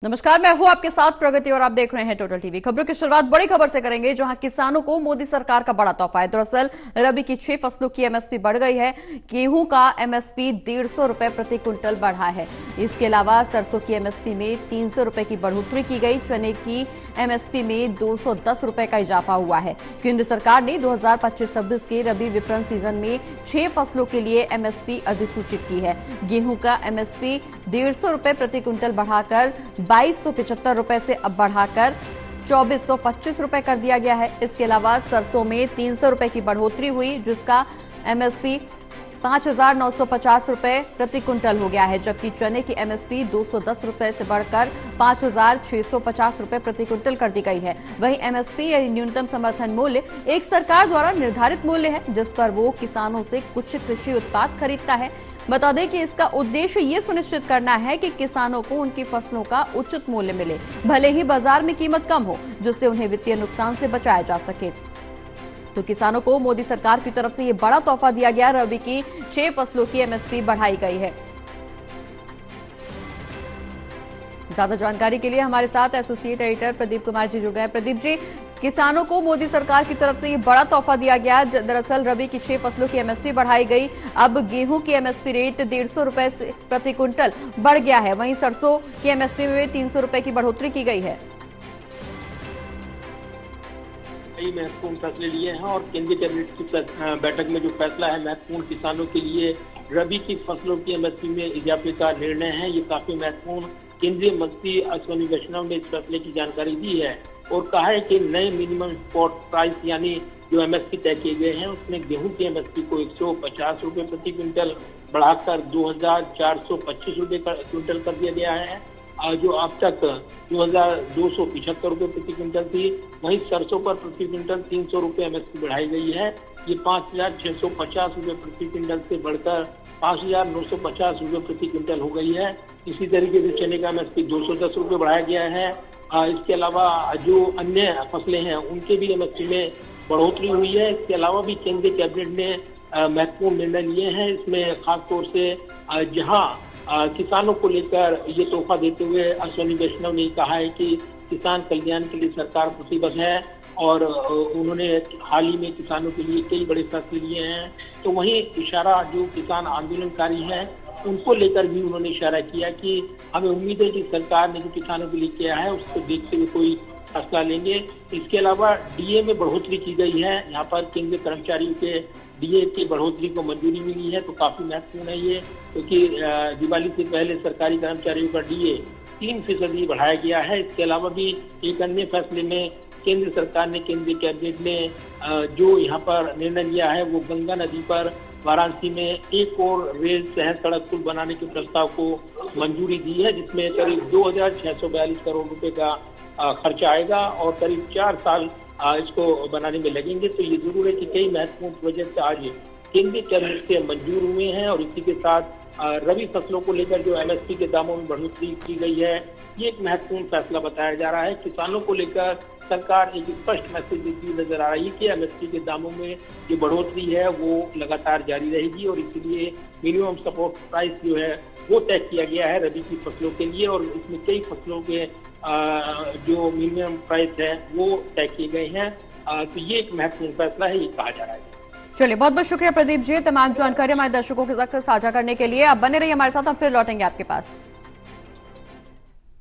नमस्कार, मैं हूं आपके साथ प्रगति और आप देख रहे हैं टोटल टीवी। खबरों की शुरुआत बड़ी खबर से करेंगे, जहां किसानों को मोदी सरकार का बड़ा तोहफा है। दरअसल रबी की 6 फसलों की एमएसपी बढ़ गई है। गेहूं का एमएसपी 150 रुपए प्रति क्विंटल बढ़ा है। इसके अलावा सरसों की एमएसपी में 300 रुपए की बढ़ोतरी की गई। चने की एमएसपी में 210 रुपए का इजाफा हुआ है। केंद्र सरकार ने 2025-26 के रबी विपणन सीजन में 6 फसलों के लिए एमएसपी अधिसूचित की है। गेहूं का एमएसपी 150 रुपए प्रति क्विंटल बढ़ाकर 2275 रुपए से अब बढ़ाकर 2425 रुपए कर दिया गया है। इसके अलावा सरसों में 300 रुपए की बढ़ोतरी हुई, जिसका एमएसपी 5,950 रुपए प्रति क्विंटल हो गया है, जबकि चने की एमएसपी 210 रुपए से बढ़कर 5,650 रुपए प्रति क्विंटल कर दी गई है। वहीं एमएसपी यानी न्यूनतम समर्थन मूल्य एक सरकार द्वारा निर्धारित मूल्य है, जिस पर वो किसानों से कुछ कृषि उत्पाद खरीदता है। बता दें कि इसका उद्देश्य ये सुनिश्चित करना है कि किसानों को उनकी फसलों का उचित मूल्य मिले, भले ही बाजार में कीमत कम हो, जिससे उन्हें वित्तीय नुकसान से बचाया जा सके। तो किसानों को मोदी सरकार की तरफ से ये बड़ा तोहफा दिया गया। रबी की 6 फसलों की एमएसपी बढ़ाई गई है। ज्यादा जानकारी के लिए हमारे साथ एसोसिएट एडिटर प्रदीप कुमार जी जुड़ गए। प्रदीप जी, किसानों को मोदी सरकार की तरफ से ये बड़ा तोहफा दिया गया। दरअसल रबी की 6 फसलों की एमएसपी बढ़ाई गई। अब गेहूं की एमएसपी रेट 150 रुपए से प्रति क्विंटल बढ़ गया है। वहीं सरसों की एमएसपी में 300 रुपए की बढ़ोतरी की गई है। कई महत्वपूर्ण फैसले लिए हैं और केंद्रीय कैबिनेट की बैठक में जो फैसला है महत्वपूर्ण किसानों के लिए रबी की फसलों की एमएसपी में इजाफे का निर्णय है। ये काफी महत्वपूर्ण। केंद्रीय मंत्री अश्विनी वैष्णव ने इस फैसले की जानकारी दी है और कहा है कि नए मिनिमम स्पॉट प्राइस यानी जो एमएसपी तय किए गए हैं, उसमें गेहूं की एमएसपी को 150 रुपए प्रति क्विंटल बढ़ाकर 2,425 रुपए क्विंटल कर दिया गया है, जो अब तक 2,275 रुपए प्रति क्विंटल थी। वहीं सरसों पर प्रति क्विंटल 300 रुपए एमएसपी बढ़ाई गई है। ये 5,650 रुपए प्रति क्विंटल से बढ़कर 5,950 रुपए प्रति क्विंटल हो गई है। इसी तरीके से चने का एमएसपी 210 रुपए बढ़ाया गया है। इसके अलावा जो अन्य फसलें हैं उनके भी एमएसपी में बढ़ोतरी हुई है। इसके अलावा भी केंद्रीय कैबिनेट ने महत्वपूर्ण निर्णय लिए हैं। इसमें खासतौर से जहां किसानों को लेकर ये तोहफा देते हुए अश्विनी वैष्णव ने कहा है कि किसान कल्याण के लिए सरकार प्रतिबद्ध है और उन्होंने हाल ही में किसानों के लिए कई बड़े फैसले लिए हैं। तो वहीं इशारा जो किसान आंदोलनकारी हैं उनको लेकर भी उन्होंने इशारा किया कि हमें उम्मीद है कि सरकार ने जो किसानों के लिए किया है उसको देखते हुए कोई फैसला लेंगे। इसके अलावा डीए में बढ़ोतरी की गई है। यहाँ पर केंद्रीय कर्मचारियों के डीए की बढ़ोतरी को मंजूरी मिली है, तो काफी महत्वपूर्ण है ये, क्योंकि दिवाली से पहले सरकारी कर्मचारियों का डीए 3% बढ़ाया गया है। इसके अलावा भी एक अन्य फैसले में केंद्र सरकार ने, केंद्रीय कैबिनेट ने जो यहाँ पर निर्णय लिया है वो गंगा नदी पर वाराणसी में एक और रेल शहर सड़क पुल बनाने के प्रस्ताव को मंजूरी दी है, जिसमें करीब 2,642 करोड़ रुपए का खर्चा आएगा और करीब 4 साल इसको बनाने में लगेंगे। तो ये जरूर है कि कई महत्वपूर्ण प्रोजेक्ट आज केंद्रीय कैबिनेट से मंजूर हुए हैं और इसी के साथ रबी फसलों को लेकर जो एमएसपी के दामों में बढ़ोतरी की गई है, ये एक महत्वपूर्ण फैसला बताया जा रहा है। किसानों को लेकर सरकार एक स्पष्ट मैसेज देती हुई नजर आ रही है कि एमएसपी के दामों में जो बढ़ोतरी है वो लगातार जारी रहेगी और इसीलिए मिनिमम सपोर्ट प्राइस जो है वो तय किया गया है रबी की फसलों के लिए और इसमें कई फसलों के जो मिनिमम प्राइस है वो तय किए गए हैं। तो ये एक महत्वपूर्ण फैसला है, ये कहा जा रहा है। चलिए, बहुत बहुत शुक्रिया प्रदीप जी, तमाम जानकारी हमारे दर्शकों के साथ साझा करने के लिए। आप बने रहिए हमारे साथ, हम फिर लौटेंगे आपके पास।